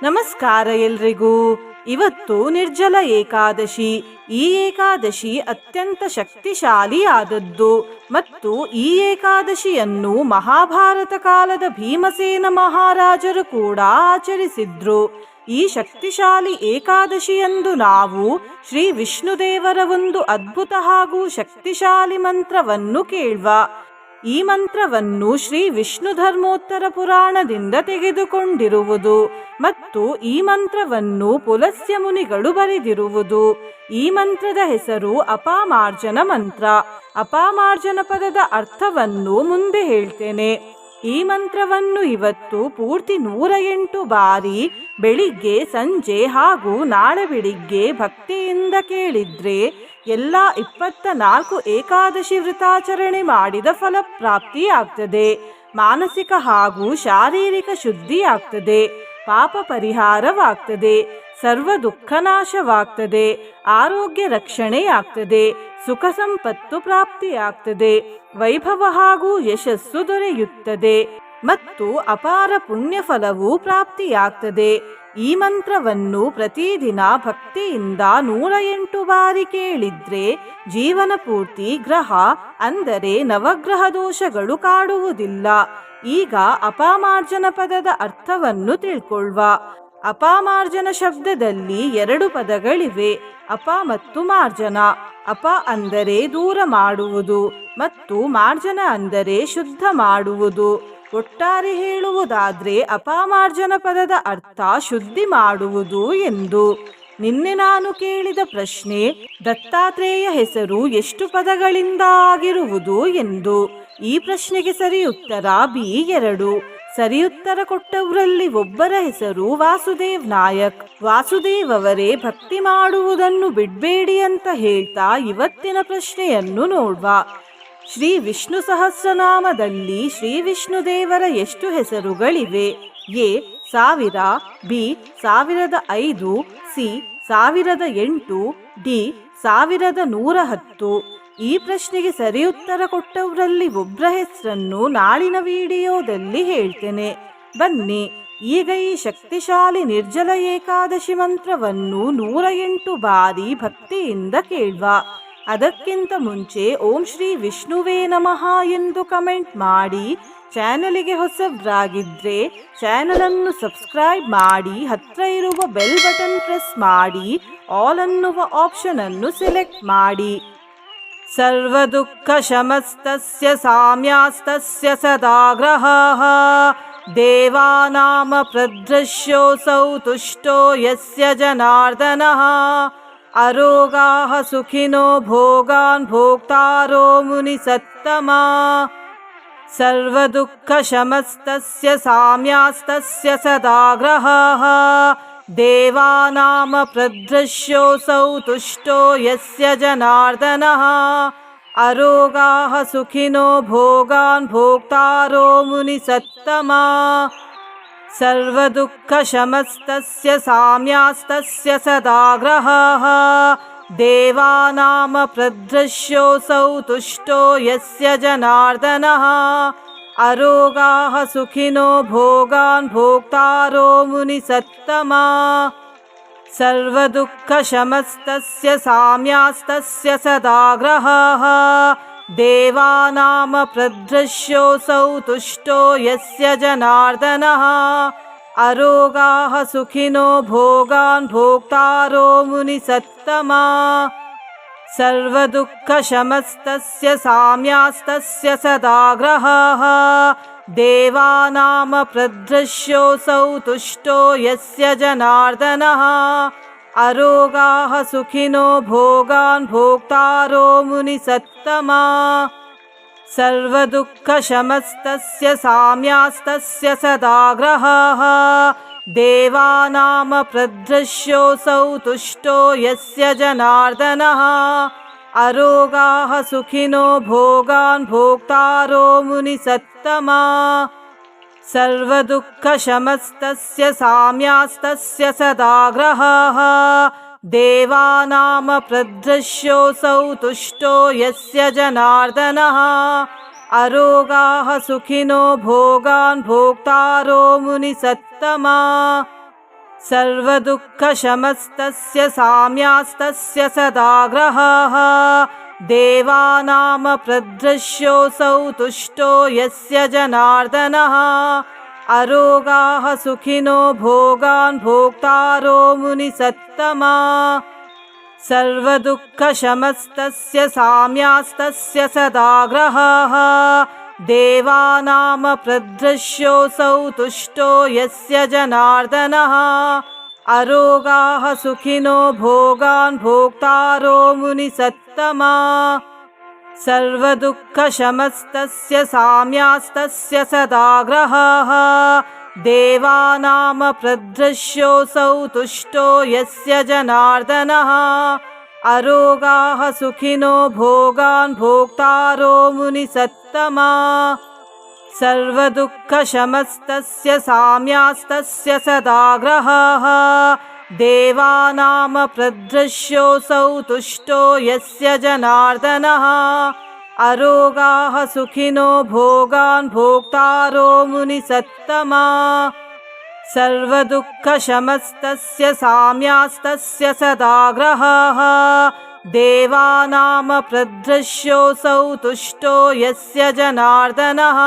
ನಮಸ್ಕಾರ ಎಲ್ರಿಗೂ. ಇವತ್ತು ನಿರ್ಜಲ ಏಕಾದಶಿ. ಈ ಏಕಾದಶಿ ಅತ್ಯಂತ ಶಕ್ತಿಶಾಲಿಯಾದದ್ದು ಮತ್ತು ಈ ಏಕಾದಶಿಯನ್ನು ಮಹಾಭಾರತ ಕಾಲದ ಭೀಮಸೇನ ಮಹಾರಾಜರು ಕೂಡ ಆಚರಿಸಿದ್ರು. ಈ ಶಕ್ತಿಶಾಲಿ ಏಕಾದಶಿಯಂದು ನಾವು ಶ್ರೀ ವಿಷ್ಣುದೇವರ ಒಂದು ಅದ್ಭುತ ಹಾಗೂ ಶಕ್ತಿಶಾಲಿ ಮಂತ್ರವನ್ನು ಕೇಳುವ. ಈ ಮಂತ್ರವನ್ನು ಶ್ರೀ ವಿಷ್ಣು ಧರ್ಮೋತ್ತರ ಪುರಾಣದಿಂದ ತೆಗೆದುಕೊಂಡಿರುವುದು ಮತ್ತು ಈ ಮಂತ್ರವನ್ನು ಪುಲಸ್ತ್ಯ ಮುನಿಗಳು ಬರೆದಿರುವುದು. ಈ ಮಂತ್ರದ ಹೆಸರು ಅಪಾಮಾರ್ಜನ ಮಂತ್ರ. ಅಪಾಮಾರ್ಜನ ಪದದ ಅರ್ಥವನ್ನು ಮುಂದೆ ಹೇಳ್ತೇನೆ. ಈ ಮಂತ್ರವನ್ನು ಇವತ್ತು ಪೂರ್ತಿ 108 ಬಾರಿ ಬೆಳಿಗ್ಗೆ, ಸಂಜೆ ಹಾಗೂ ನಾಳೆ ಬೆಳಿಗ್ಗೆ ಭಕ್ತಿಯಿಂದ ಕೇಳಿದ್ರೆ ಎಲ್ಲ 24 ಏಕಾದಶಿ ವೃತಾಚರಣೆ ಮಾಡಿದ ಫಲಪ್ರಾಪ್ತಿಯಾಗ್ತದೆ. ಮಾನಸಿಕ ಹಾಗೂ ಶಾರೀರಿಕ ಶುದ್ಧಿಯಾಗ್ತದೆ, ಪಾಪ ಪರಿಹಾರವಾಗ್ತದೆ, ಸರ್ವ ದುಃಖ ನಾಶವಾಗ್ತದೆ, ಆರೋಗ್ಯ ರಕ್ಷಣೆಯಾಗ್ತದೆ, ಸುಖ ಸಂಪತ್ತು ಪ್ರಾಪ್ತಿಯಾಗ್ತದೆ, ವೈಭವ ಹಾಗೂ ಯಶಸ್ಸು ದೊರೆಯುತ್ತದೆ ಮತ್ತು ಅಪಾರ ಪುಣ್ಯ ಫಲವೂ ಪ್ರಾಪ್ತಿಯಾಗ್ತದೆ. ಈ ಮಂತ್ರವನ್ನು ಪ್ರತಿದಿನ ಭಕ್ತಿಯಿಂದ 108 ಬಾರಿ ಕೇಳಿದ್ರೆ ಜೀವನ ಪೂರ್ತಿ ಗ್ರಹ ಅಂದರೆ ನವಗ್ರಹ ದೋಷಗಳು ಕಾಡುವುದಿಲ್ಲ. ಈಗ ಅಪಾಮಾರ್ಜನ ಪದದ ಅರ್ಥವನ್ನು ತಿಳ್ಕೊಳ್ಳುವ. ಅಪಾಮಾರ್ಜನ ಶಬ್ದದಲ್ಲಿ 2 ಪದಗಳಿವೆ, ಅಪ ಮತ್ತು ಮಾರ್ಜನ. ಅಪ ಅಂದರೆ ದೂರ ಮಾಡುವುದು ಮತ್ತು ಮಾರ್ಜನ ಅಂದರೆ ಶುದ್ಧ ಮಾಡುವುದು. ಒಟ್ಟಾರೆ ಹೇಳುವುದಾದ್ರೆ ಅಪಾಮಾರ್ಜನ ಪದದ ಅರ್ಥ ಶುದ್ಧಿ ಮಾಡುವುದು ಎಂದು. ನಿನ್ನೆ ನಾನು ಕೇಳಿದ ಪ್ರಶ್ನೆ, ದತ್ತಾತ್ರೇಯ ಹೆಸರು ಎಷ್ಟು ಪದಗಳಿಂದ ಆಗಿರುವುದು ಎಂದು. ಈ ಪ್ರಶ್ನೆಗೆ ಸರಿ ಉತ್ತರ B2. ಸರಿ ಉತ್ತರ ಕೊಟ್ಟವರಲ್ಲಿ ಒಬ್ಬರ ಹೆಸರು ವಾಸುದೇವ್ ನಾಯಕ್. ವಾಸುದೇವ್ ಅವರೇ ಭಕ್ತಿ ಮಾಡುವುದನ್ನು ಬಿಡಬೇಡಿ ಅಂತ ಹೇಳ್ತಾ ಇವತ್ತಿನ ಪ್ರಶ್ನೆಯನ್ನು ನೋಡುವ. ಶ್ರೀ ವಿಷ್ಣು ಸಹಸ್ರನಾಮದಲ್ಲಿ ಶ್ರೀ ವಿಷ್ಣು ದೇವರ ಎಷ್ಟು ಹೆಸರುಗಳಿವೆ? A 1000, B 1005, C 1008, D 1110. ಈ ಪ್ರಶ್ನೆಗೆ ಸರಿ ಉತ್ತರ ಕೊಟ್ಟವರಲ್ಲಿ ಒಬ್ಬರ ಹೆಸರನ್ನು ನಾಳಿನ ವಿಡಿಯೋದಲ್ಲಿ ಹೇಳ್ತೇನೆ. ಬನ್ನಿ ಈಗ ಈ ಶಕ್ತಿಶಾಲಿ ನಿರ್ಜಲ ಏಕಾದಶಿ ಮಂತ್ರವನ್ನು 108 ಬಾರಿ ಭಕ್ತಿಯಿಂದ ಕೇಳುವ. ಅದಕ್ಕಿಂತ ಮುಂಚೆ ಓಂ ಶ್ರೀ ವಿಷ್ಣುವೇ ನಮಃ ಎಂದು ಕಮೆಂಟ್ ಮಾಡಿ. ಚಾನಲಿಗೆ ಹೊಸಬ್ರಾಗಿದ್ರೆ ಚಾನಲನ್ನು ಸಬ್ಸ್ಕ್ರೈಬ್ ಮಾಡಿ, ಹತ್ರ ಇರುವ ಬೆಲ್ ಬಟನ್ ಪ್ರೆಸ್ ಮಾಡಿ, ಆಲ್ ಅನ್ನುವ ಆಪ್ಷನ್ ಅನ್ನು ಸೆಲೆಕ್ಟ್ ಮಾಡಿ. ಸರ್ವ ದುಃಖ ಶಮಸ್ತಸ್ಯ ಸಾಮ್ಯಾಸ್ತಸ್ಯ ಸದಾಗ್ರಹಃ ದೇವಾನಾಮ ಪ್ರದೃಶ್ಯೋಸೌ ತುಷ್ಟೋ ಯಸ್ಯ ಜನಾರ್ದನಃ ಅರೋಗಾಃ ಸುಖಿನೋ ಭೋಗಾನ್ ಭೋಕ್ತಾರೋ ಮುನಿಸತ್ತಮಾ. ಸರ್ವ ದುಃಖ ಶಮಸ್ತಸ್ಯ ಸಾಮ್ಯಾಸ್ತಸ್ಯ ಸದಾಗ್ರಹಃ ದೇವಾನಾಮ ಪ್ರದೃಶ್ಯೋಸೌ ತುಷ್ಟೋ ಯಸ್ಯ ಜನಾರ್ದನಃ ಅರೋಗಾಃ ಸುಖಿನೋ ಭೋಗಾನ್ ಭೋಕ್ತಾರೋ ಮುನಿಸತ್ತಮಾ. ಸರ್ವ ದುಃಖ ಶಮಸ್ತಸ್ಯ ಸಾಮ್ಯಾಸ್ತಸ್ಯ ಸದಾಗ್ರಹಃ ದೇವಾನಾಮ ಪ್ರದೃಶ್ಯೋಸೌ ತುಷ್ಟೋ ಯಸ್ಯ ಜನಾರ್ದನಃ ಅರೋಗಾಃ ಸುಖಿನೋ ಭೋಗಾನ್ ಭೋಕ್ತಾರೋ ಮುನಿಸತ್ತಮಾ. ಸರ್ವ ದುಃಖ ಶಮಸ್ತಸ್ಯ ಸಾಮ್ಯಾಸ್ತಸ್ಯ ಸದಾಗ್ರಹಃ ದೇವಾನಾಮ ಪ್ರದೃಶ್ಯೋಸೌ ತುಷ್ಟೋ ಯಸ್ಯ ಜನಾರ್ದನಃ ಅರೋಗಾಃ ಸುಖಿನೋ ಭೋಗಾನ್ ಭೋಕ್ತಾರೋ ಮುನಿಸತ್ತಮಾ. ಸರ್ವ ದುಃಖ ಶಮಸ್ತಸ್ಯ ಸಾಮ್ಯಾಸ್ತಸ್ಯ ಸದಾಗ್ರಹಃ ದೇವಾನಾಮ ಪ್ರದೃಶ್ಯೋಸೌ ತುಷ್ಟೋ ಯಸ್ಯ ಜನಾರ್ದನಃ ಅರೋಗಾಃ ಸುಖಿನೋ ಭೋಗಾನ್ ಭೋಕ್ತಾರೋ ಮುನಿಸತ್ತಮಾ. ಸರ್ವ ದುಃಖ ಶಮಸ್ತಸ್ಯ ಸಾಮ್ಯಾಸ್ತಸ್ಯ ಸದಾಗ್ರಹಃ ದೇವಾನಾಮ ಪ್ರದೃಶ್ಯೋಸೌ ತುಷ್ಟೋ ಯಸ್ಯ ಜನಾರ್ದನಃ ಅರೋಗಾಃ ಸುಖಿನೋ ಭೋಗಾನ್ ಭೋಕ್ತಾರೋ ಮುನಿಸತ್ತಮಾ. ಸರ್ವ ದುಃಖ ಶಮಸ್ತಸ್ಯ ಸಾಮ್ಯಾಸ್ತಸ್ಯ ಸದಾಗ್ರಹಃ ದೇವಾನಾಮ ಪ್ರದೃಶ್ಯೋಸೌ ತುಷ್ಟೋ ಯಸ್ಯ ಜನಾರ್ದನಃ ಅರೋಗಾಃ ಸುಖಿನೋ ಭೋಗಾನ್ ಭೋಕ್ತಾರೋ ಮುನಿಸತ್ತಮಾ. सर्वदुःखशमस्तस्य साम्यास्तस्य सदाग्रहः देवानामप्रदृश्योऽसौ तुष्टो यस्य जनार्दनः अरोगाः सुखिनो भोगान् भोक्तारो मुनिसत्तमा सर्वदुःखशमस्तस्य साम्यास्तस्य सदाग्रहः देवानामप्रदृश्योऽसौ तुष्टो यस्य जनार्दनः अरोगाः सुखिनो भोगान् भोक्तारो मुनिसत्तमा सर्वदुःखशमस्तस्य साम्यास्तस्य सदाग्रहः देवानामप्रदृश्योऽसौ तुष्टो यस्य जनार्दनः अरोगाः सुखिनो भोगान् भोक्तारो मुनिसत्तमा सर्वदुःखशमस्तस्य साम्यास्तस्य सदाग्रहः देवानामप्रदृश्योऽसौ तुष्टो यस्य जनार्दनः अरोगाः सुखिनो भोगान् भोक्तारो मुनिसत्तमा सर्वदुःखशमस्तस्य साम्यास्तस्य सदाग्रहः देवानामप्रदृश्योऽसौ तुष्टो यस्य जनार्दनः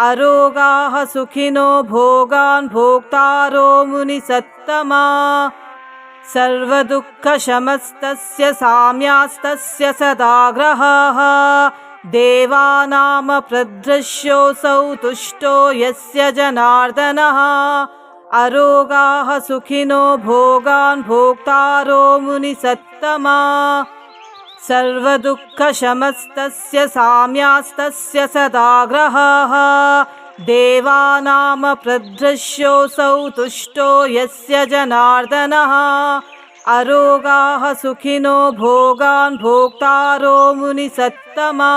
अरोगाः सुखिनो भोगान् भोक्तारो मुनिसत्तमा सर्वदुःखशमस्तस्य साम्यास्तस्य सदाग्रहः देवानामप्रदृश्योऽसौ तुष्टो यस्य जनार्दनः अरोगाः सुखिनो भोगान् भोक्तारो मुनिसत्तमा सर्वदुःखशमस्तस्य साम्यास्तस्य सदाग्रहः देवानामप्रदृश्योऽसौ तुष्टो यस्य जनार्दनः अरोगाः सुखिनो भोगान् भोक्तारो मुनिसत्तमा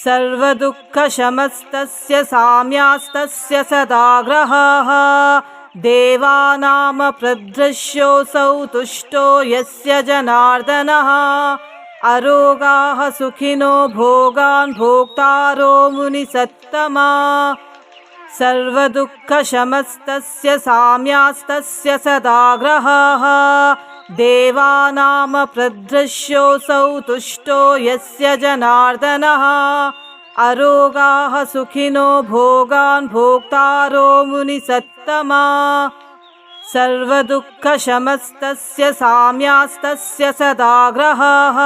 सर्वदुःखशमस्तस्य साम्यास्तस्य सदाग्रहः देवानामप्रदृश्योऽसौ तुष्टो यस्य जनार्दनः अरोगाः सुखिनो भोगान् भोक्तारो मुनिसत्तमा सर्वदुःखशमस्तस्य साम्यास्तस्य सदाग्रहः देवानामप्रदृश्योऽसौ तुष्टो यस्य जनार्दनः अरोगाः सुखिनो भोगान् भोक्तारो मुनिसत्तमा सर्वदुःखशमस्तस्य साम्यास्तस्य सदाग्रहः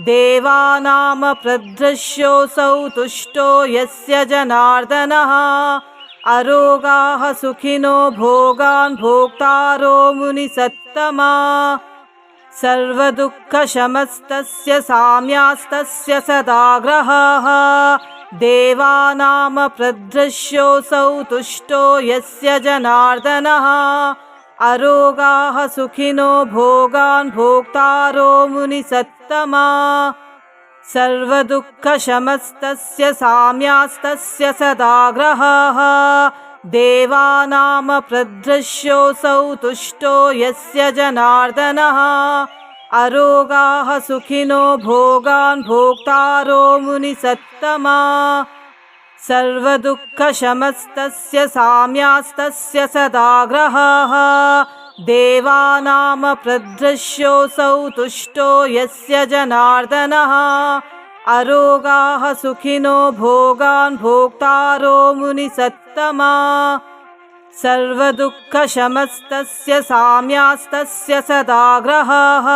देवानामप्रदृश्योऽसौ तुष्टो यस्य जनार्दनः अरोगाः सुखिनो भोगान् भोक्तारो मुनिसत्तमा सर्वदुःखशमस्तस्य साम्यास्तस्य सदाग्रहः देवानामप्रदृश्योऽसौ तुष्टो यस्य जनार्दनः अरोगाः सुखिनो भोगान् भोक्तारो मुनिसत्तमा सर्वदुःखशमस्तस्य साम्यास्तस्य सदाग्रहः देवानामप्रदृश्योऽसौ तुष्टो यस्य जनार्दनः अरोगाः सुखिनो भोगान् भोक्तारो मुनिसत्तमा सर्वदुःखशमस्तस्य साम्यास्तस्य सदाग्रहः देवानामप्रदृश्योऽसौ तुष्टो यस्य जनार्दनः अरोगाः सुखिनो भोगान् भोक्तारो मुनिसत्तमा सर्वदुःखशमस्तस्य साम्यास्तस्य सदाग्रहः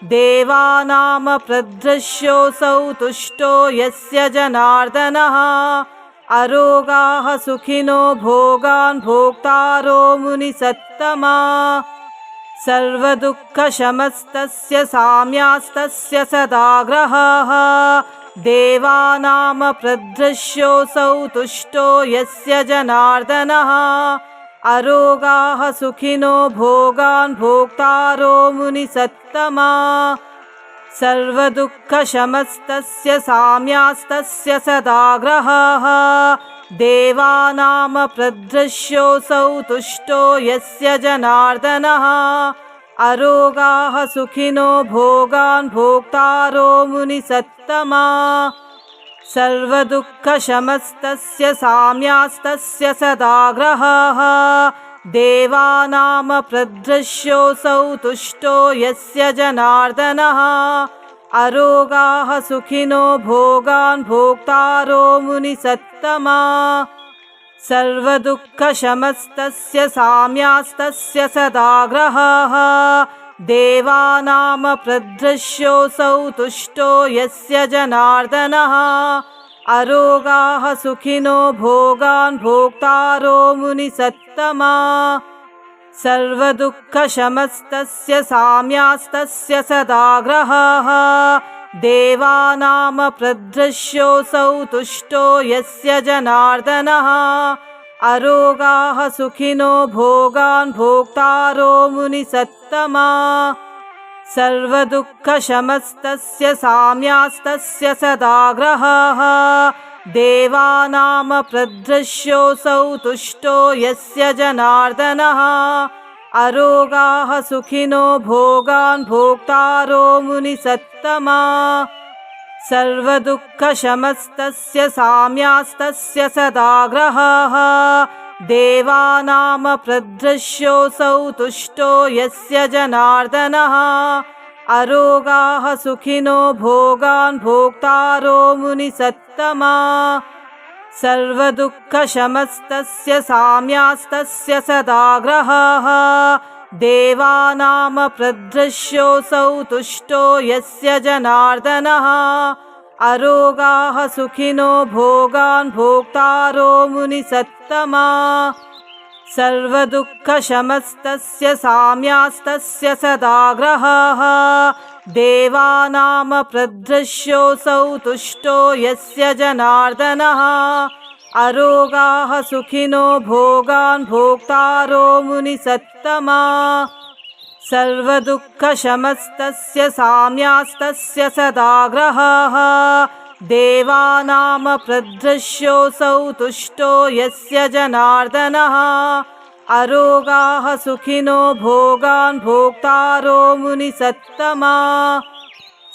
देवानामप्रदृश्योऽसौ तुष्टो यस्य जनार्दनः अरोगाः सुखिनो भोगान् भोक्तारो मुनिसत्तमा सर्वदुःखशमस्तस्य साम्यास्तस्य सदाग्रहः देवानामप्रदृश्योऽसौ तुष्टो यस्य जनार्दनः अरोगाः सुखिनो भोगान् भोक्तारो मुनिसत्तमा सर्वदुःखशमस्तस्य साम्यास्तस्य सदाग्रहः देवानामप्रदृश्योऽसौ तुष्टो यस्य जनार्दनः अरोगाः सुखिनो भोगान् भोक्तारो मुनिसत्तमा सर्वदुःखशमस्तस्य साम्यास्तस्य सदाग्रहः देवानामप्रदृश्योऽसौ तुष्टो यस्य जनार्दनः अरोगाः सुखिनो भोगान् भोक्तारो मुनिसत्तमा सर्वदुःखशमस्तस्य साम्यास्तस्य सदाग्रहः देवानामप्रदृश्योऽसौ तुष्टो यस्य जनार्दनः अरोगाः सुखिनो भोगान् भोक्तारो मुनिसत्तमा सर्वदुःखशमस्तस्य साम्यास्तस्य सदाग्रहः देवानामप्रदृश्योऽसौ तुष्टो यस्य जनार्दनः अरोगाः सुखिनो भोगान् भोक्तारो मुनिसत्तमा सर्वदुःखशमस्तस्य साम्यास्तस्य सदाग्रहः देवानामप्रदृश्योऽसौ तुष्टो यस्य जनार्दनः अरोगाः सुखिनो भोगान् भोक्तारो मुनिसत्तमा सर्वदुःखशमस्तस्य साम्यास्तस्य सदाग्रहः देवानामप्रदृश्योऽसौ तुष्टो यस्य जनार्दनः अरोगाः सुखिनो भोगान् भोक्तारो मुनिसत्तमा सर्वदुःखशमस्तस्य साम्यास्तस्य सदाग्रहः देवानामप्रदृश्योऽसौ तुष्टो यस्य जनार्दनः अरोगाः सुखिनो भोगान् भोक्तारो मुनिसत्तमा सर्वदुःखशमस्तस्य साम्यास्तस्य सदाग्रहः देवानामप्रदृश्योऽसौ तुष्टो यस्य जनार्दनः अरोगाः सुखिनो भोगान् भोक्तारो मुनिसत्तमा सर्वदुःखशमस्तस्य साम्यास्तस्य सदाग्रहः देवानामप्रदृश्योऽसौ तुष्टो यस्य जनार्दनः अरोगाः सुखिनो भोगान् भोक्तारो मुनिसत्तमा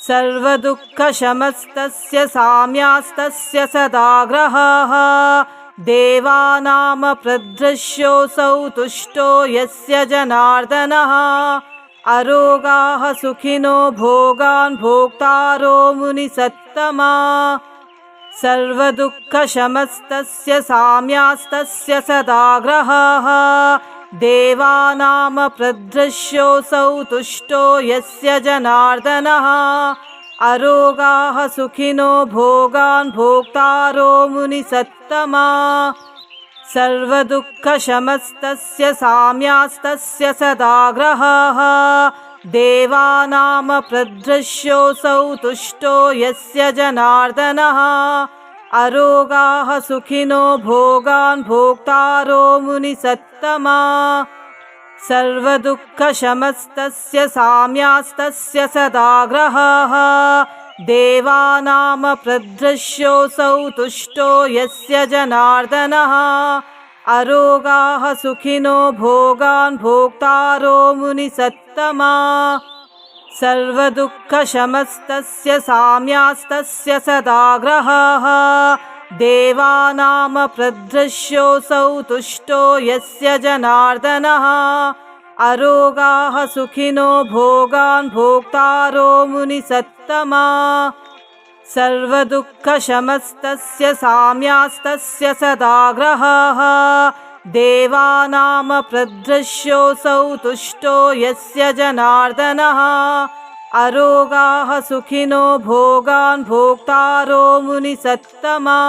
सर्वदुःखशमस्तस्य साम्यास्तस्य सदाग्रहः देवानामप्रदृश्योऽसौ तुष्टो यस्य जनार्दनः अरोगाः सुखिनो भोगान् भोक्तारो मुनिसत्तमा सर्वदुःखशमस्तस्य साम्यास्तस्य सदाग्रहः देवानामप्रदृश्योऽसौ तुष्टो यस्य जनार्दनः अरोगाः सुखिनो भोगान् भोक्तारो मुनिसत्तमा सर्वदुःखशमस्तस्य साम्यास्तस्य सदाग्रहः देवानामप्रदृश्योऽसौ तुष्टो यस्य जनार्दनः अरोगाः सुखिनो भोगान् भोक्तारो मुनिसत्तमा सर्वदुःखशमस्तस्य साम्यास्तस्य सदाग्रहः देवानामप्रदृश्योऽसौ तुष्टो यस्य जनार्दनः अरोगाः सुखिनो भोगान् भोक्तारो मुनिसत्तमा सर्वदुःखशमस्तस्य साम्यास्तस्य सदाग्रहः देवानामप्रदृश्योऽसौ तुष्टो यस्य जनार्दनः अरोगाः सुखिनो भोगान् भोक्तारो मुनिसत्तमा सर्वदुःखशमस्तस्य साम्यास्तस्य सदाग्रहः देवानामप्रदृश्योऽसौ तुष्टो यस्य जनार्दनः अरोगाः सुखिनो भोगान् भोक्तारो मुनिसत्तमा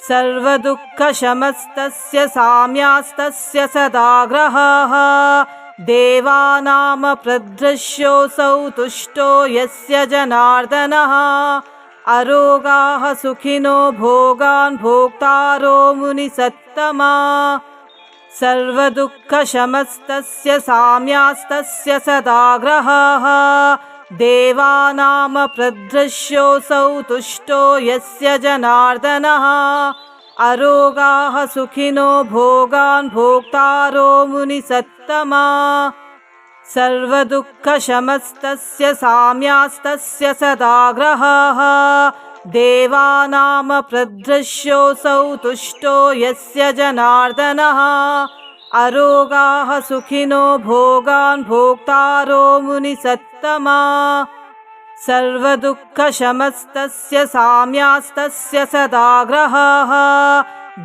सर्वदुःखशमस्तस्य साम्यास्तस्य सदाग्रहः देवानामप्रदृश्योऽसौ तुष्टो यस्य जनार्दनः अरोगाः सुखिनो भोगान् भोक्तारो मुनिसत्तमा सर्वदुःखशमस्तस्य साम्यास्तस्य सदाग्रहः देवानामप्रदृश्योऽसौ तुष्टो यस्य जनार्दनः अरोगाः सुखिनो भोगान् भोक्तारो मुनिसत्तमा सर्वदुःखशमस्तस्य साम्यास्तस्य सदाग्रहः देवानामप्रदृश्योऽसौ तुष्टो यस्य जनार्दनः अरोगाः सुखिनो भोगान् भोक्तारो मुनिसत्तमा सर्वदुःखशमस्तस्य साम्यास्तस्य सदाग्रहाः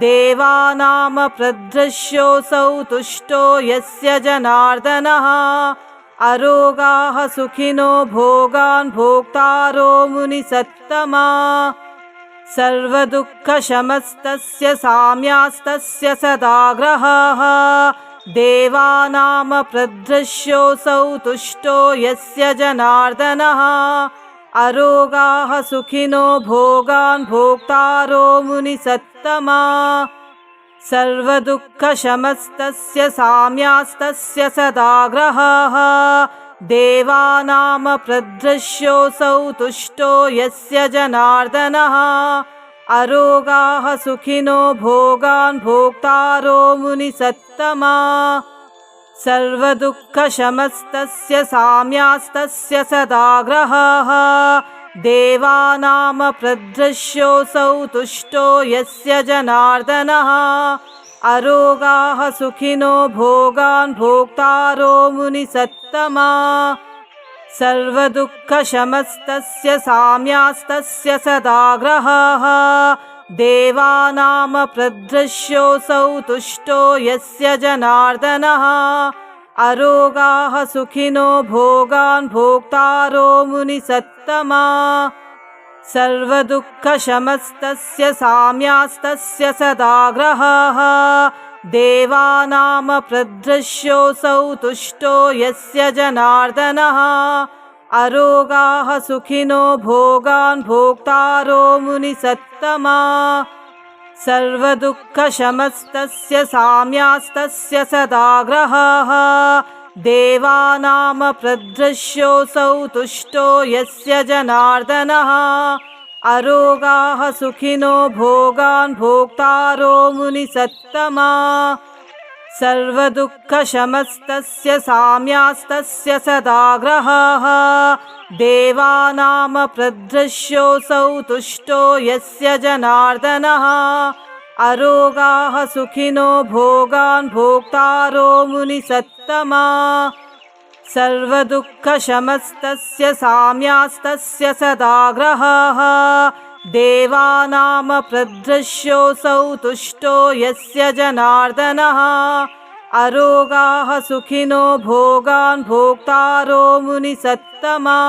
देवानामप्रदृश्योऽसौ तुष्टो यस्य जनार्दनः अरोगाः सुखिनो भोगान् भोक्तारो मुनिसत्तमा सर्वदुःखशमस्तस्य साम्यास्तस्य सदाग्रहाः देवानामप्रदृश्योऽसौ तुष्टो यस्य जनार्दनः अरोगाः सुखिनो भोगान् भोक्तारो मुनिसत्तमा सर्वदुःखशमस्तस्य साम्यास्तस्य सदाग्रहाः देवानामप्रदृश्योऽसौ तुष्टो यस्य जनार्दनः अरोगाः सुखिनो भोगान् भोक्तारो मुनिसत्तमा सर्वदुःखशमस्तस्य साम्यास्तस्य सदाग्रहाः देवानामप्रदृश्योऽसौ तुष्टो यस्य जनार्दनः अरोगाः सुखिनो भोगान् भोक्तारो मुनिसत्तमा सर्वदुःखशमस्तस्य साम्यास्तस्य सदाग्रहाः देवानामप्रदृश्योऽसौ तुष्टो यस्य जनार्दनः अरोगाः सुखिनो भोगान् भोक्तारो मुनिसत्तमा सर्वदुःखशमस्तस्य साम्यास्तस्य सदाग्रहाः देवानामप्रदृश्योऽसौ तुष्टो यस्य जनार्दनः अरोगाः सुखिनो भोगान् भोक्तारो मुनिसत्तमा सर्वदुःखशमस्तस्य साम्यास्तस्य सदाग्रहाः देवानामप्रदृश्योऽसौ तुष्टो यस्य जनार्दनः अरोगाः सुखिनो भोगान् भोक्तारो मुनिसत्तमा सर्वदुःखशमस्तस्य साम्यास्तस्य सदाग्रहाः देवानामप्रदृश्योऽसौ तुष्टो यस्य जनार्दनः अरोगाः सुखिनो भोगान् भोक्तारो मुनिसत्तमा सर्वदुःखशमस्तस्य साम्यास्तस्य सदाग्रहाः देवानामप्रदृश्योऽसौ तुष्टो यस्य जनार्दनः अरोगाः सुखिनो भोगान् भोक्तारो मुनिसत्तमा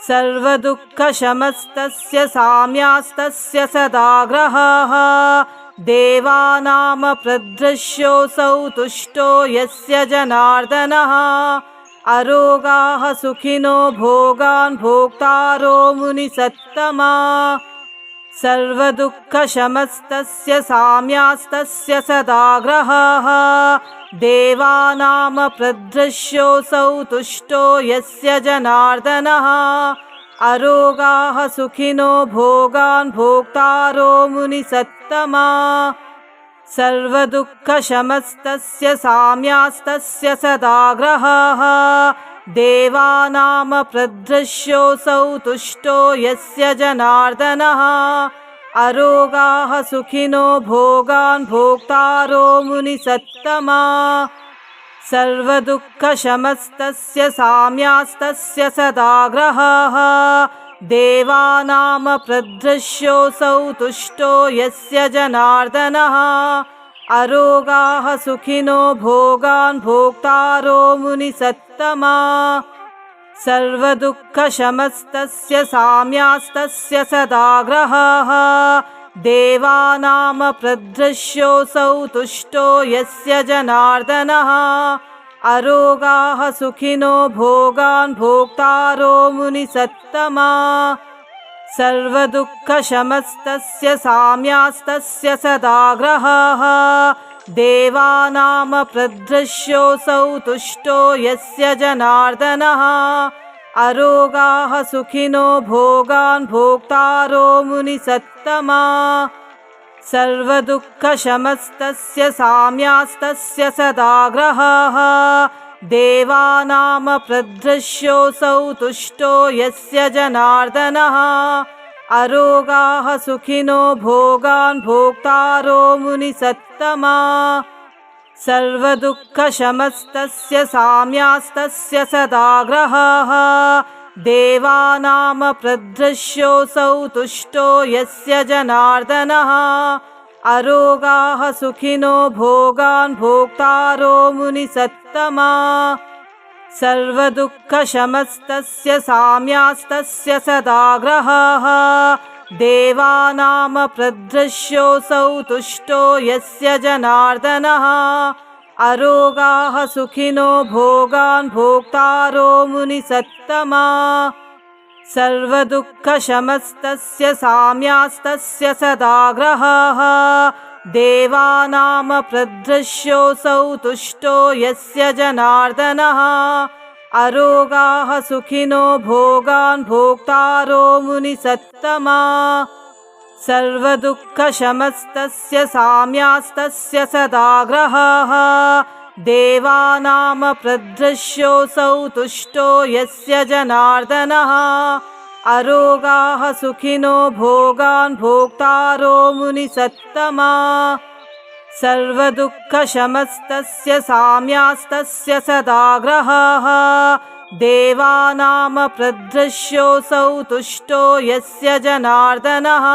सर्वदुःखशमस्तस्य साम्यास्तस्य सदाग्रहाः देवानामप्रदृश्योऽसौ तुष्टो यस्य जनार्दनः अरोगाः सुखिनो भोगान् भोक्तारो मुनिसत्तमा सर्वदुःखशमस्तस्य साम्यास्तस्य सदाग्रहाः देवानामप्रदृश्योऽसौ तुष्टो यस्य जनार्दनः अरोगाः सुखिनो भोगान् भोक्तारो मुनिसत्तमा सर्वदुःखशमस्तस्य साम्यास्तस्य सदाग्रहाः देवानामप्रदृश्योऽसौ तुष्टो यस्य जनार्दनः अरोगाः सुखिनो भोगान् भोक्तारो मुनिसत्तमा सर्वदुःखशमस्तस्य साम्यास्तस्य सदाग्रहाः देवानामप्रदृश्योऽसौ तुष्टो यस्य जनार्दनः अरोगाः सुखिनो भोगान् भोक्तारो मुनिसत्तमा सर्वदुःखशमस्तस्य साम्यास्तस्य सदाग्रहाः देवानामप्रदृश्योऽसौ तुष्टो यस्य जनार्दनः अरोगाः सुखिनो भोगान् भोक्तारो मुनिसत्तमा सर्वदुःखशमस्तस्य साम्यास्तस्य सदाग्रहाः देवानामप्रदृश्योऽसौ तुष्टो यस्य जनार्दनः अरोगाः सुखिनो भोगान् भोक्तारो मुनिसत्तमा सर्वदुःखशमस्तस्य साम्यास्तस्य सदाग्रहाः देवानामप्रदृश्योऽसौ तुष्टो यस्य जनार्दनः अरोगाः सुखिनो भोगान् भोक्तारो मुनिसत्तमा सर्वदुःखशमस्तस्य साम्यास्तस्य सदाग्रहाः देवानामप्रदृश्योऽसौ तुष्टो यस्य जनार्दनः अरोगाः सुखिनो भोगान् भोक्तारो मुनिसत्तमा सर्वदुःखशमस्तस्य साम्यास्तस्य सदाग्रहाः देवानामप्रदृश्योऽसौ तुष्टो यस्य जनार्दनः अरोगाः सुखिनो भोगान् भोक्तारो मुनिसत्तमा सर्वदुःखशमस्तस्य साम्यास्तस्य सदाग्रहाः देवानामप्रदृश्योऽसौ तुष्टो यस्य जनार्दनः अरोगाः सुखिनो भोगान् भोक्तारो मुनिसत्तमा सर्वदुःखशमस्तस्य साम्यास्तस्य सदाग्रहाः देवानामप्रदृश्योऽसौ तुष्टो यस्य जनार्दनः अरोगाः सुखिनो भोगान् भोक्तारो मुनिसत्तमा सर्वदुःखशमस्तस्य साम्यास्तस्य सदाग्रहाः देवानामप्रदृश्योऽसौ तुष्टो यस्य जनार्दनः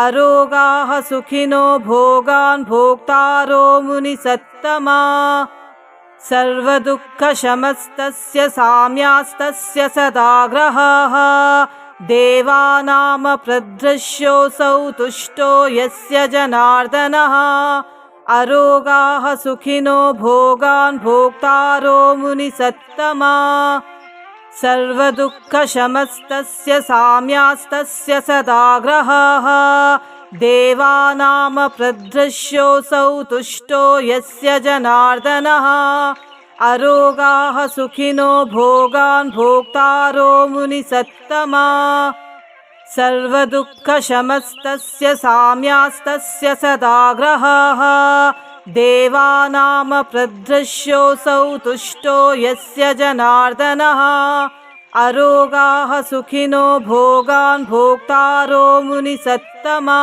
अरोगाः सुखिनो भोगान् भोक्तारो मुनिसत्तमा सर्वदुःखशमस्तस्य साम्यास्तस्य सदाग्रहाः देवानामप्रदृश्योऽसौ तुष्टो यस्य जनार्दनः अरोगाः सुखिनो भोगान् भोक्तारो मुनिसत्तमा सर्वदुःखशमस्तस्य साम्यास्तस्य सदाग्रहाः देवानामप्रदृश्योऽसौ तुष्टो यस्य जनार्दनः अरोगाः सुखिनो भोगान् भोक्तारो मुनिसत्तमा सर्वदुःखशमस्तस्य साम्यास्तस्य सदाग्रहाः देवानामप्रदृश्योऽसौ तुष्टो यस्य जनार्दनः अरोगाः सुखिनो भोगान् भोक्तारो मुनिसत्तमा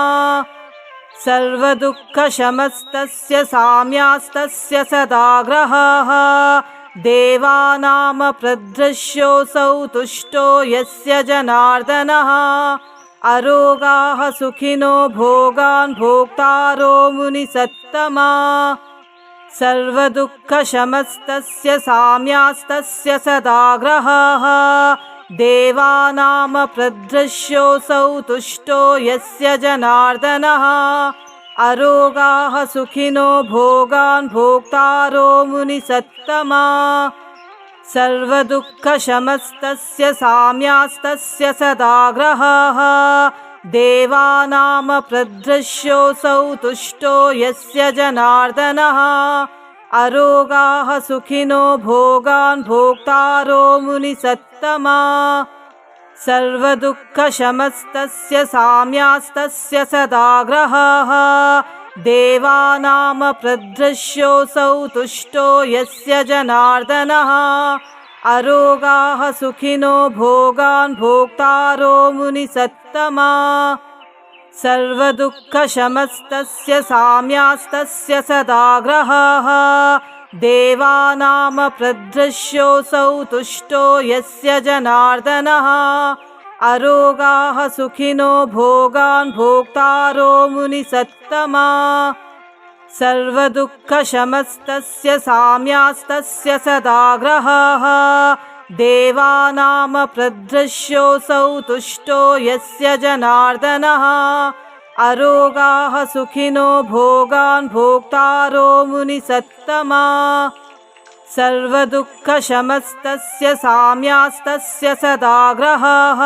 सर्वदुःखशमस्तस्य साम्यास्तस्य सदाग्रहाः देवानामप्रदृश्योऽसौ तुष्टो यस्य जनार्दनः अरोगाः सुखिनो भोगान् भोक्तारो मुनिसत्तमा सर्वदुःखशमस्तस्य साम्यास्तस्य सदाग्रहाः देवानामप्रदृश्योऽसौ तुष्टो यस्य जनार्दनः अरोगाः सुखिनो भोगान् भोक्तारो मुनिसत्तमा सर्वदुःखशमस्तस्य साम्यास्तस्य सदाग्रहाः देवानामप्रदृश्योऽसौ तुष्टो यस्य जनार्दनः अरोगाः सुखिनो भोगान् भोक्तारो मुनिसत्तमा सर्वदुःखशमस्तस्य साम्यास्तस्य सदाग्रहाः देवानामप्रदृश्योऽसौ तुष्टो यस्य जनार्दनः अरोगाः सुखिनो भोगान् भोक्तारो मुनिसत्तमा सर्वदुःखशमस्तस्य साम्यास्तस्य सदाग्रहाः देवानामप्रदृश्योऽसौ तुष्टो यस्य जनार्दनः अरोगाः सुखिनो भोगान् भोक्तारो मुनिसत्तमा सर्वदुःखशमस्तस्य साम्यास्तस्य सदाग्रहाः देवानामप्रदृश्योऽसौ तुष्टो यस्य जनार्दनः अरोगाः सुखिनो भोगान् भोक्तारो मुनिसत्तमा सर्वदुःखशमस्तस्य साम्यास्तस्य सदाग्रहाः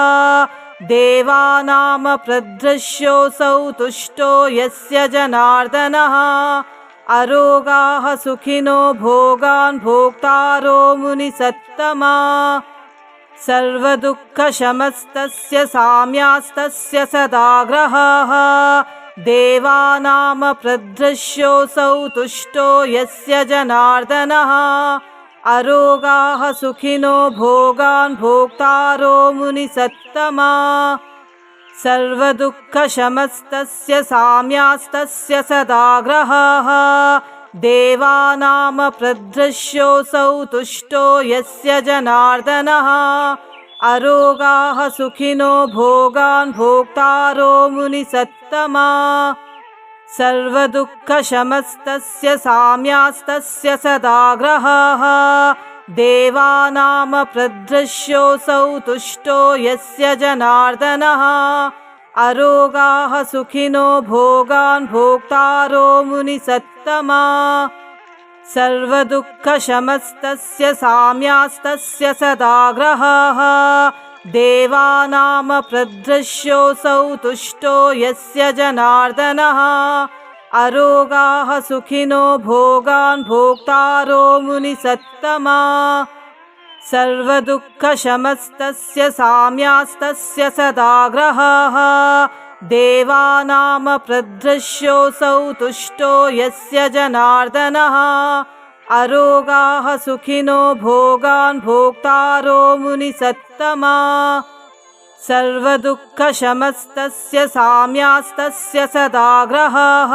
देवानामप्रदृश्योऽसौ तुष्टो यस्य जनार्दनः अरोगाः सुखिनो भोगान् भोक्तारो मुनिसत्तमा सर्वदुःखशमस्तस्य साम्यास्तस्य सदाग्रहाः देवानामप्रदृश्योऽसौ तुष्टो यस्य जनार्दनः अरोगाः सुखिनो भोगान् भोक्तारो मुनिसत्तमा सर्वदुःखशमस्तस्य साम्यास्तस्य सदाग्रहाः देवानामप्रदृश्योऽसौ तुष्टो यस्य जनार्दनः अरोगाः सुखिनो भोगान् भोक्तारो मुनिसत्तमा सर्वदुःखशमस्तस्य साम्यास्तस्य सदाग्रहः देवानामप्रदृश्योऽसौ तुष्टो यस्य जनार्दनः अरोगाः सुखिनो भोगान् भोक्तारो मुनिसत्तमा सर्वदुःखशमस्तस्य साम्यास्तस्य सदाग्रहः देवानामप्रदृश्योऽसौ तुष्टो यस्य जनार्दनः अरोगाः सुखिनो भोगान् भोक्तारो मुनिसत्तमा सर्वदुःखशमस्तस्य साम्यास्तस्य सदाग्रहः देवानामप्रदृश्योऽसौ तुष्टो यस्य जनार्दनः अरोगाः सुखिनो भोगान् भोक्तारो मुनिसत्तमा सर्वदुःखशमस्तस्य साम्यास्तस्य सदाग्रहः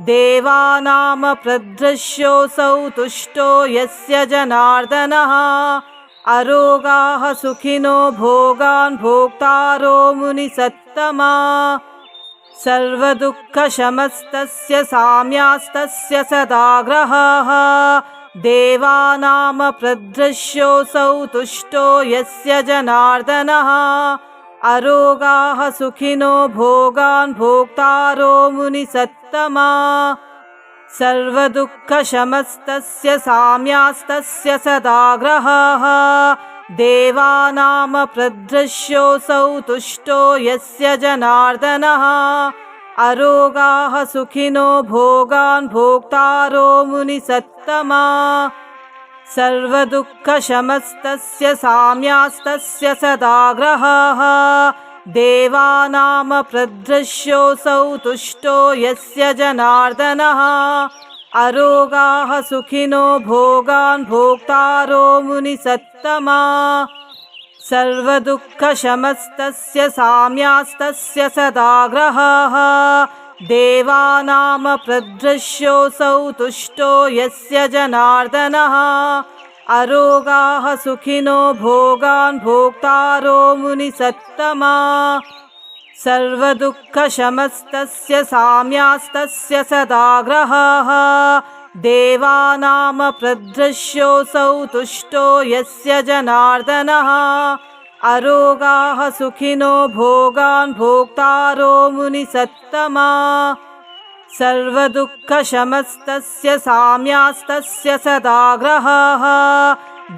देवानामप्रदृश्योऽसौ तुष्टो यस्य जनार्दनः अरोगाः सुखिनो भोगान् भोक्तारो मुनिसत्तमा सर्वदुःखशमस्तस्य साम्यास्तस्य सदाग्रहः देवानामप्रदृश्योऽसौ तुष्टो यस्य जनार्दनः अरोगाः सुखिनो भोगान् भोक्तारो मुनिसत्तमा सर्वदुःखशमस्तस्य साम्यास्तस्य सदाग्रहः देवानामप्रदृश्योऽसौ तुष्टो यस्य जनार्दनः अरोगाः सुखिनो भोगान् भोक्तारो मुनिसत्तमा सर्वदुःखशमस्तस्य साम्यास्तस्य सदाग्रहः देवानामप्रदृश्योऽसौ तुष्टो यस्य जनार्दनः अरोगाः सुखिनो भोगान् भोक्तारो मुनिसत्तमा सर्वदुःखशमस्तस्य साम्यास्तस्य सदाग्रहः देवानामप्रदृश्योऽसौ तुष्टो यस्य जनार्दनः अरोगाः सुखिनो भोगान् भोक्तारो मुनिसत्तमा सर्वदुःखशमस्तस्य साम्यास्तस्य सदाग्रहः देवानामप्रदृश्योऽसौ तुष्टो यस्य जनार्दनः अरोगाः सुखिनो भोगान् भोक्तारो मुनिसत्तमा सर्वदुःखशमस्तस्य साम्यास्तस्य सदाग्रहः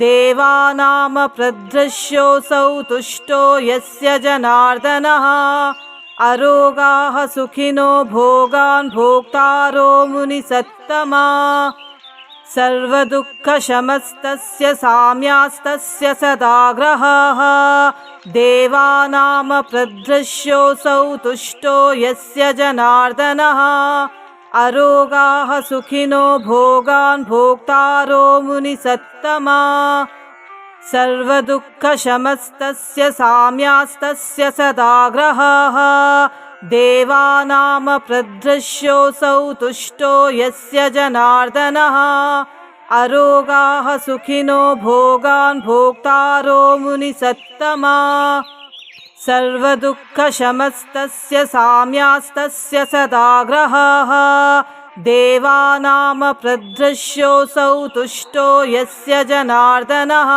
देवानामप्रदृश्योऽसौ तुष्टो यस्य जनार्दनः अरोगाः सुखिनो भोगान् भोक्तारो मुनिसत्तमा सर्वदुःखशमस्तस्य साम्यास्तस्य सदाग्रहः देवानामप्रदृश्योऽसौ तुष्टो यस्य जनार्दनः अरोगाः सुखिनो भोगान् भोक्तारो मुनिसत्तमा सर्वदुःखशमस्तस्य साम्यास्तस्य सदाग्रहः देवानामप्रदृश्योऽसौ तुष्टो यस्य जनार्दनः अरोगाः सुखिनो भोगान् भोक्तारो मुनिसत्तमा सर्वदुःखशमस्तस्य साम्यास्तस्य सदाग्रहः देवानामप्रदृश्योऽसौ तुष्टो यस्य जनार्दनः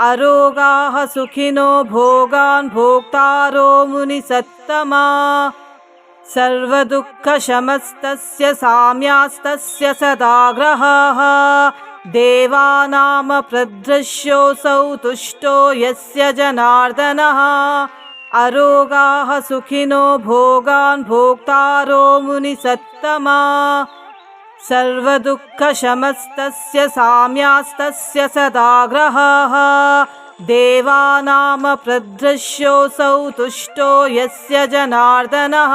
अरोगाः सुखिनो भोगान् भोक्तारो मुनिसत्तमा सर्वदुःखशमस्तस्य साम्यास्तस्य सदाग्रहः देवानामप्रदृश्योऽसौ तुष्टो यस्य जनार्दनः अरोगाः सुखिनो भोगान् भोक्तारो मुनिसत्तमा सर्वदुःखशमस्तस्य साम्यास्तस्य सदाग्रहः देवानामप्रदृश्योऽसौ तुष्टो यस्य जनार्दनः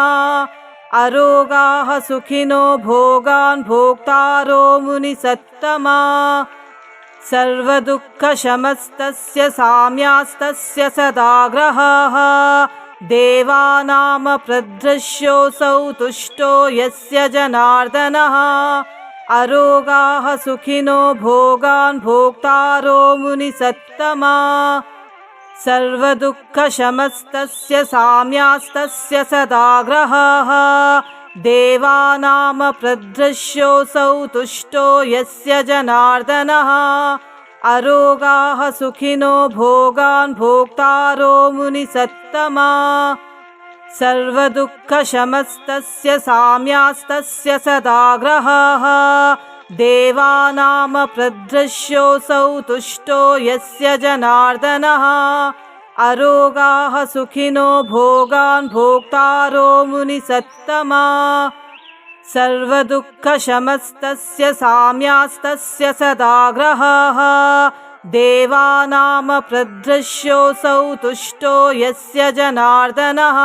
अरोगाः सुखिनो भोगान् भोक्तारो मुनिसत्तमा सर्वदुःखशमस्तस्य साम्यास्तस्य सदाग्रहः देवानामप्रदृश्योऽसौ तुष्टो यस्य जनार्दनः अरोगाः सुखिनो भोगान् भोक्तारो मुनिसत्तमा सर्वदुःखशमस्तस्य साम्यास्तस्य सदाग्रहाः देवानामप्रदृश्योऽसौ तुष्टो यस्य जनार्दनः अरोगाः सुखिनो भोगान् भोक्तारो मुनिसत्तमा सर्वदुःखशमस्तस्य साम्यास्तस्य सदाग्रहाः देवानामप्रदृश्योऽसौ तुष्टो यस्य जनार्दनः अरोगाः सुखिनो भोगान् भोक्तारो मुनिसत्तमा सर्वदुःखशमस्तस्य साम्यास्तस्य सदाग्रहाः देवानामप्रदृश्योऽसौ तुष्टो यस्य जनार्दनः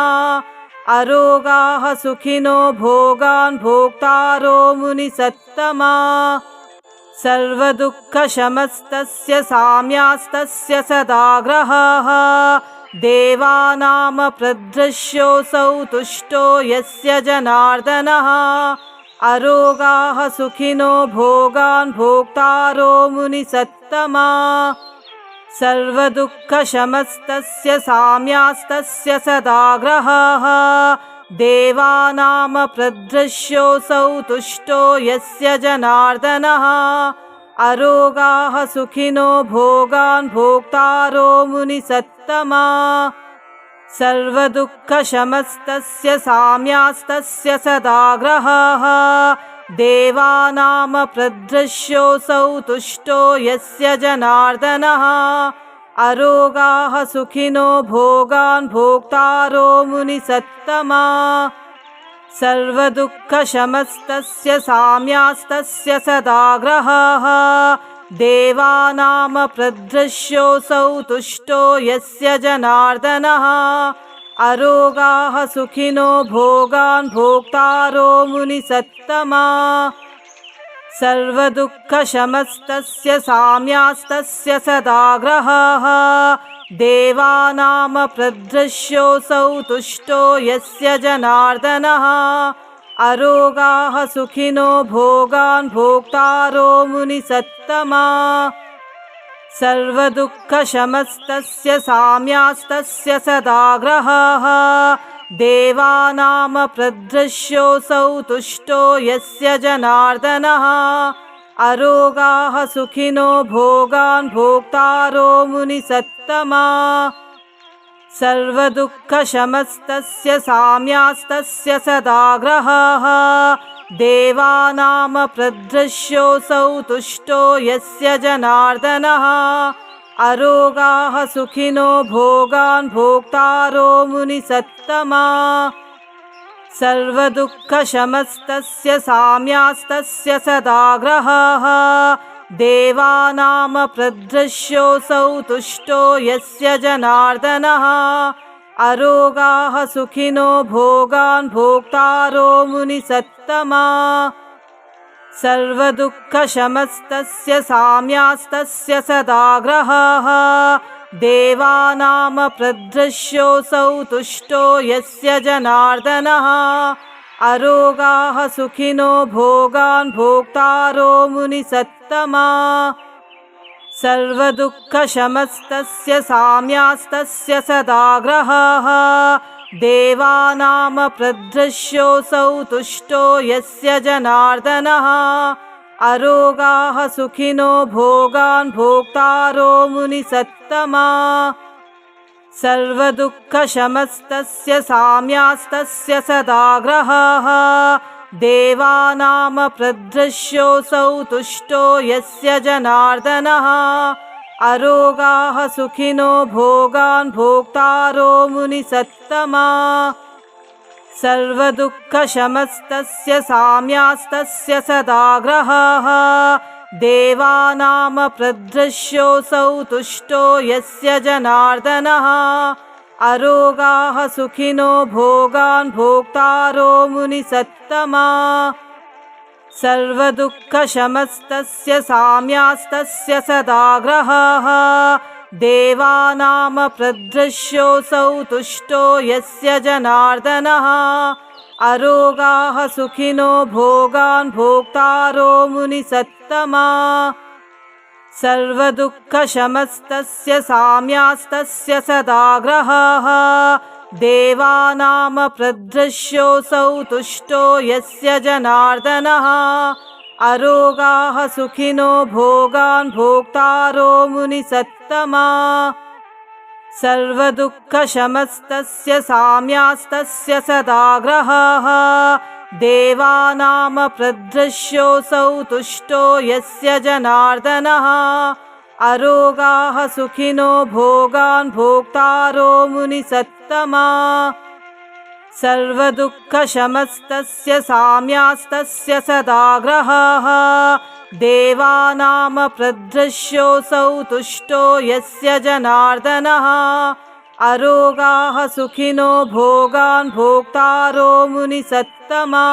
अरोगाः सुखिनो भोगान् भोक्तारो मुनिसत्तमा सर्वदुःखशमस्तस्य साम्यास्तस्य सदाग्रहाः देवानामप्रदृश्योऽसौ तुष्टो यस्य जनार्दनः अरोगाः सुखिनो भोगान् भोक्तारो मुनिसत्तमा सर्वदुःखशमस्तस्य साम्यास्तस्य सदाग्रहाः देवानामप्रदृश्योऽसौ तुष्टो यस्य जनार्दनः अरोगाः सुखिनो भोगान् भोक्तारो मुनिसत्तमा सर्वदुःखशमस्तस्य साम्यास्तस्य सदाग्रहाः देवानामप्रदृश्योऽसौ तुष्टो यस्य जनार्दनः अरोगाः सुखिनो भोगान् भोक्तारो मुनिसत्तमा सर्वदुःखशमस्तस्य साम्यास्तस्य सदाग्रहाः देवानामप्रदृश्योऽसौ तुष्टो यस्य जनार्दनः अरोगाः सुखिनो भोगान् भोक्तारो मुनिसत्तमा सर्वदुःखशमस्तस्य साम्यास्तस्य सदाग्रहाः देवानामप्रदृश्योऽसौ तुष्टो यस्य जनार्दनः अरोगाः सुखिनो भोगान् भोक्तारो मुनिसत्तमा सर्वदुःखशमस्तस्य साम्यास्तस्य सदाग्रहाः देवानामप्रदृश्योऽसौ तुष्टो यस्य जनार्दनः अरोगाः सुखिनो भोगान् भोक्तारो मुनिसत्तमा सर्वदुःखशमस्तस्य साम्यास्तस्य सदाग्रहाः देवानामप्रदृश्योऽसौ तुष्टो यस्य जनार्दनः अरोगाः सुखिनो भोगान् भोक्तारो मुनिसत्तमा सर्वदुःखशमस्तस्य साम्यास्तस्य सदाग्रहाः देवानामप्रदृश्योऽसौ तुष्टो यस्य जनार्दनः अरोगाः सुखिनो भोगान् भोक्तारो मुनिसत्तमा सर्वदुःखशमस्तस्य साम्यास्तस्य सदाग्रहाः देवानामप्रदृश्योऽसौ तुष्टो यस्य जनार्दनः अरोगाः सुखिनो भोगान् भोक्तारो मुनिसत्तमा सर्वदुःखशमस्तस्य साम्यास्तस्य सदाग्रहाः देवानामप्रदृश्योऽसौ तुष्टो यस्य जनार्दनः अरोगाः सुखिनो भोगान् भोक्तारो मुनिसत्तमा सर्वदुःखशमस्तस्य साम्यास्तस्य सदाग्रहाः देवानामप्रदृश्योऽसौ तुष्टो यस्य जनार्दनः अरोगाः सुखिनो भोगान् भोक्तारो मुनिसत्तमा सर्वदुःखशमस्तस्य साम्यास्तस्य सदाग्रहाः देवानामप्रदृश्योऽसौ तुष्टो यस्य जनार्दनः अरोगाः सुखिनो भोगान् भोक्तारो मुनिसत्तमा सर्वदुःखशमस्तस्य साम्यास्तस्य सदाग्रहाः देवानामप्रदृश्योऽसौ तुष्टो यस्य जनार्दनः अरोगाः सुखिनो भोगान् भोक्तारो मुनिसत्तमा सर्वदुःखशमस्तस्य साम्यास्तस्य सदाग्रहाः देवानामप्रदृश्योऽसौ तुष्टो यस्य जनार्दनः अरोगाः सुखिनो भोगान् भोक्तारो मुनिसत्तमा सर्वदुःखशमस्तस्य साम्यास्तस्य सदाग्रहाः देवानामप्रदृश्योऽसौ तुष्टो यस्य जनार्दनः अरोगाः सुखिनो भोगान् भोक्तारो मुनिसत्तमा सर्वदुःखशमस्तस्य साम्यास्तस्य सदाग्रहाः देवानामप्रदृश्योऽसौ तुष्टो यस्य जनार्दनः अरोगाः सुखिनो भोगान् भोक्तारो मुनिसत्तमा।